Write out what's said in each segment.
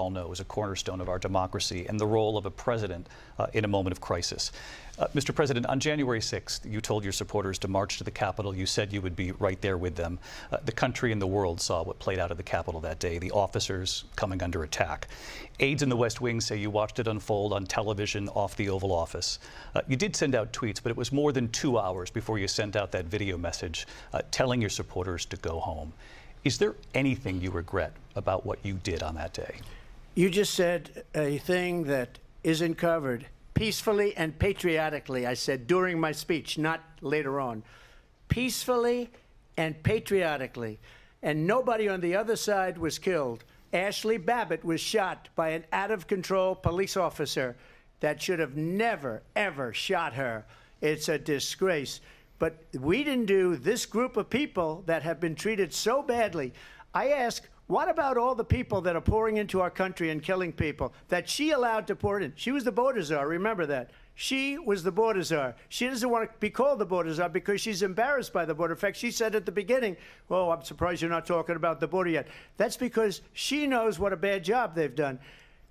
all know is a cornerstone of our democracy and the role of a president in a moment of crisis. Mr. President, on January 6th, you told your supporters to march to the Capitol. You said you would be right there with them. The country and the world saw what played out at the Capitol that day, the officers coming under attack. Aides in the West Wing say you watched it unfold on television off the Oval Office. You did send out tweets, but it was more than 2 hours before you sent out that video message telling your supporters to go home. Is there anything you regret about what you did on that day? You just said a thing that isn't covered. Peacefully and patriotically, I said during my speech, not later on. Peacefully and patriotically. And nobody on the other side was killed. Ashley Babbitt was shot by an out-of-control police officer that should have never, ever shot her. It's a disgrace. But we didn't do this group of people that have been treated so badly. I ask, what about all the people that are pouring into our country and killing people that she allowed to pour in? She was the border czar, remember that. She was the border czar. She doesn't want to be called the border czar because she's embarrassed by the border. In fact, she said at the beginning, oh, I'm surprised you're not talking about the border yet. That's because she knows what a bad job they've done.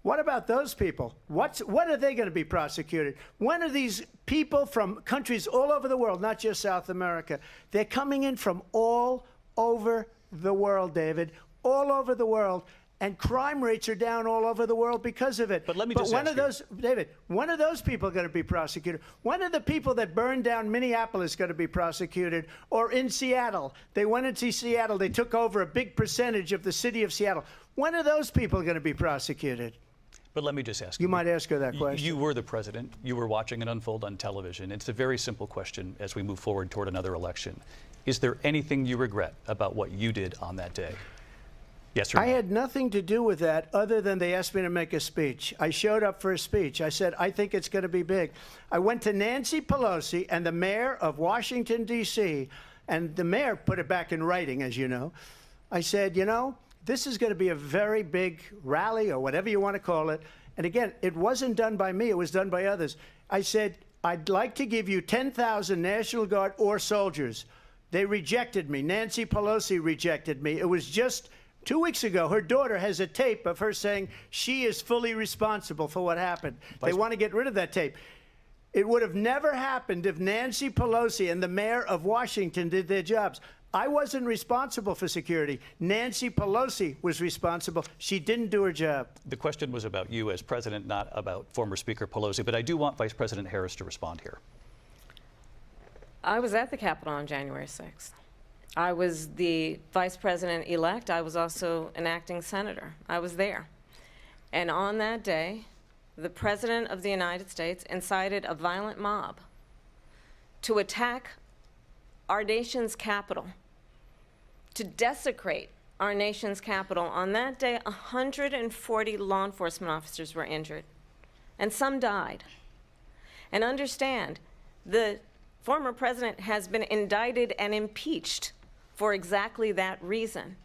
What about those people? When are they going to be prosecuted? When are these people from countries all over the world, not just South America, they're coming in from all over the world, David, all over the world, and crime rates are down all over the world because of it. But let me just ask you, David, when are those people going to be prosecuted? When are the people that burned down Minneapolis going to be prosecuted? Or in Seattle, they went into Seattle, they took over a big percentage of the city of Seattle. When are those people going to be prosecuted? But let me just ask you. You might ask her that question. You were the president. You were watching it unfold on television. It's a very simple question as we move forward toward another election. Is there anything you regret about what you did on that day? Yes or no? I had nothing to do with that other than they asked me to make a speech. I showed up for a speech. I said, I think it's going to be big. I went to Nancy Pelosi and the mayor of Washington, D.C., and the mayor put it back in writing, as you know. I said, you know, this is going to be a very big rally or whatever you want to call it. And again, it wasn't done by me. It was done by others. I said, I'd like to give you 10,000 National Guard or soldiers. They rejected me. Nancy Pelosi rejected me. It was just 2 weeks ago. Her daughter has a tape of her saying she is fully responsible for what happened. They want to get rid of that tape. It would have never happened if Nancy Pelosi and the mayor of Washington did their jobs. I wasn't responsible for security. Nancy Pelosi was responsible. She didn't do her job. The question was about you as president, not about former Speaker Pelosi, but I do want Vice President Harris to respond here. I was at the Capitol on January 6th. I was the vice president-elect. I was also an acting senator. I was there. And on that day, the President of the United States incited a violent mob to attack our nation's capital, to desecrate our nation's capital. On that day, 140 law enforcement officers were injured, and some died. And understand, the former president has been indicted and impeached for exactly that reason.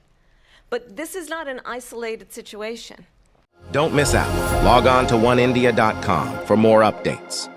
But this is not an isolated situation. Don't miss out. Log on to oneindia.com for more updates.